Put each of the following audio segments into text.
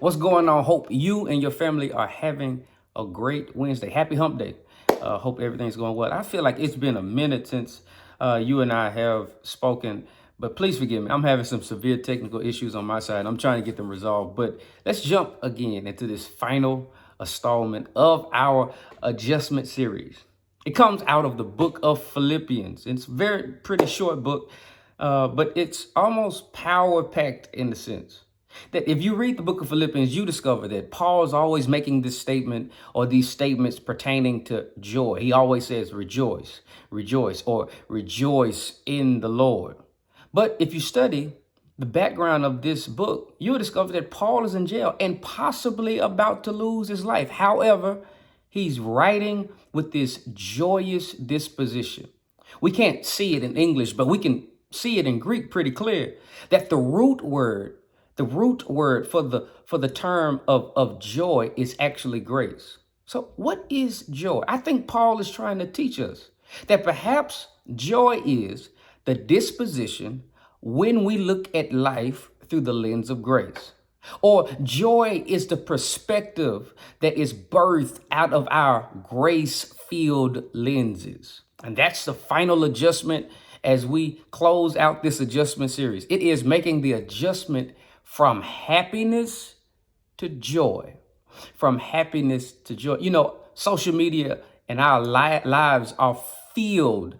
What's going on? Hope you and your family are having a great Wednesday. Happy hump day. Hope everything's going well. I feel like it's been a minute since you and I have spoken, but please forgive me. I'm having some severe technical issues on my side. I'm trying to get them resolved, but let's jump again into this final installment of our adjustment series. It comes out of the book of Philippians. It's a pretty short book, but it's almost power packed in a sense that if you read the book of Philippians, you discover that Paul is always making this statement or these statements pertaining to joy. He always says, rejoice, rejoice, or rejoice in the Lord. But if you study the background of this book, you'll discover that Paul is in jail and possibly about to lose his life. However, he's writing with this joyous disposition. We can't see it in English, but we can see it in Greek pretty clear that the root word for the term of joy is actually grace. So what is joy? I think Paul is trying to teach us that perhaps joy is the disposition when we look at life through the lens of grace. Or joy is the perspective that is birthed out of our grace-filled lenses. And that's the final adjustment as we close out this adjustment series. It is making the adjustment from happiness to joy. From happiness to joy. You know, social media and our lives are filled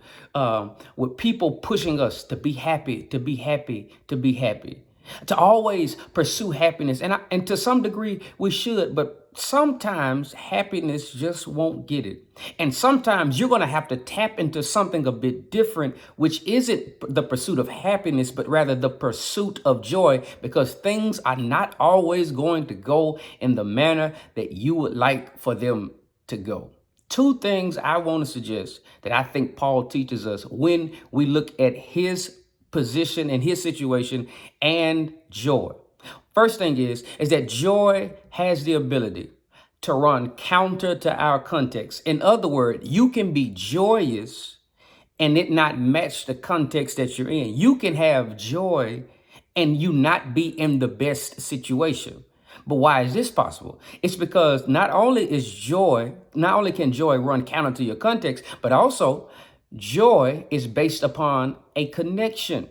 with people pushing us to be happy, to be happy, to be happy, to always pursue happiness. And to some degree, we should, but sometimes happiness just won't get it. And sometimes you're going to have to tap into something a bit different, which isn't the pursuit of happiness, but rather the pursuit of joy, because things are not always going to go in the manner that you would like for them to go. Two things I want to suggest that I think Paul teaches us when we look at his position and his situation and joy. First thing is that joy has the ability to run counter to our context. In other words, you can be joyous and it not match the context that you're in. You can have joy and you not be in the best situation. But why is this possible? It's because not only can joy run counter to your context, but also joy is based upon a connection.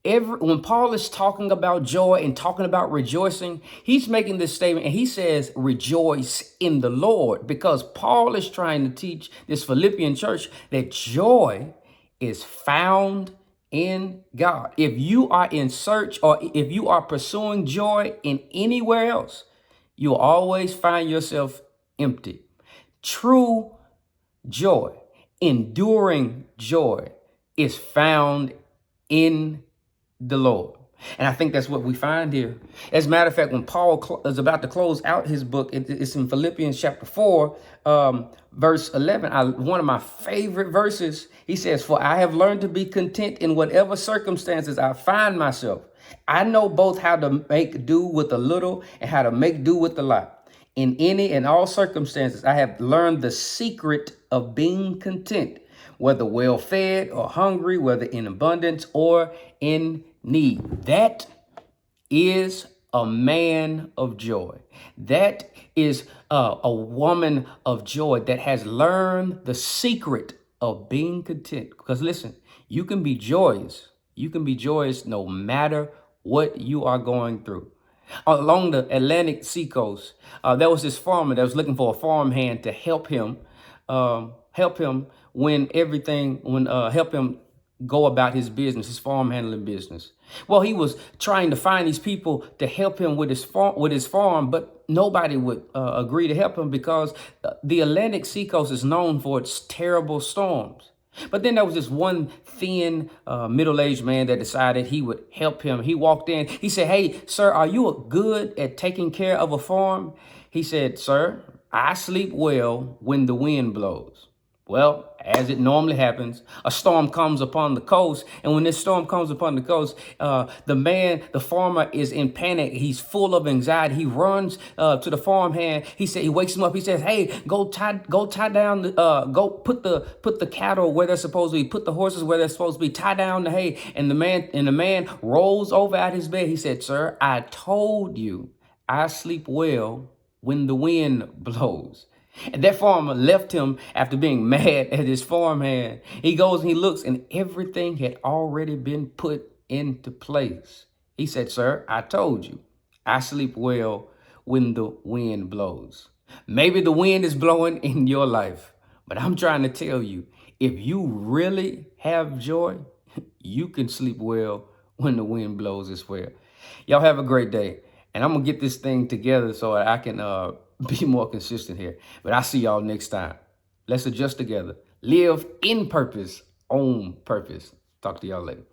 When Paul is talking about joy and talking about rejoicing, he's making this statement and he says, rejoice in the Lord, because Paul is trying to teach this Philippian church that joy is found in God. If you are in search or if you are pursuing joy in anywhere else, you'll always find yourself empty. True joy, enduring joy is found in the Lord. And I think that's what we find here. As a matter of fact, when Paul is about to close out his book, it's in Philippians chapter 4, verse 11. One of my favorite verses, he says, for I have learned to be content in whatever circumstances I find myself. I know both how to make do with a little and how to make do with a lot. In any and all circumstances, I have learned the secret of being content, whether well fed or hungry, whether in abundance or in need. That is a man of joy. That is a woman of joy that has learned the secret of being content. Because listen, you can be joyous. You can be joyous no matter what you are going through. Along the Atlantic seacoast, there was this farmer that was looking for a farmhand to help him help him go about his business, his farm handling business. Well, he was trying to find these people to help him with his farm, but nobody would agree to help him because the Atlantic seacoast is known for its terrible storms. But then there was this one thin, middle-aged man that decided he would help him. He walked in. He said, hey, sir, are you good at taking care of a farm? He said, sir, I sleep well when the wind blows. Well, as it normally happens, a storm comes upon the coast. And when this storm comes upon the coast, the farmer is in panic. He's full of anxiety. He runs to the farmhand. He wakes him up. He says, hey, go tie down, go put the cattle where they're supposed to be, put the horses where they're supposed to be, tie down the hay. And the man rolls over out his bed. He said, sir, I told you I sleep well when the wind blows. And that farmer left him after being mad at his farmhand. He goes and he looks, and everything had already been put into place. He said, "Sir, I told you, I sleep well when the wind blows." Maybe the wind is blowing in your life, but I'm trying to tell you, if you really have joy, you can sleep well when the wind blows as well. Y'all have a great day. And I'm going to get this thing together so I can be more consistent here. But I'll see y'all next time. Let's adjust together. Live in purpose, on purpose. Talk to y'all later.